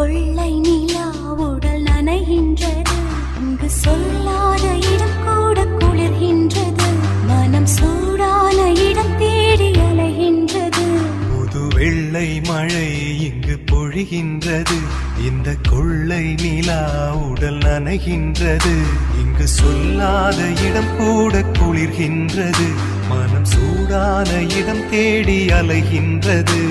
கொள்ளை நிலா உடல் நனைகின்றது. இங்கு சொல்லாத இடம் கூட குளிர்கின்றது. மனம் சூடான இடம் தேடி அலைகின்றது. புது வெள்ளை மழை இங்கு பொழிகின்றது. இந்த கொள்ளை நிலா உடல் நனைகின்றது. இங்கு சொல்லாத இடம் கூட குளிர்கின்றது. மனம் சூடான இடம் தேடி அலைகின்றது.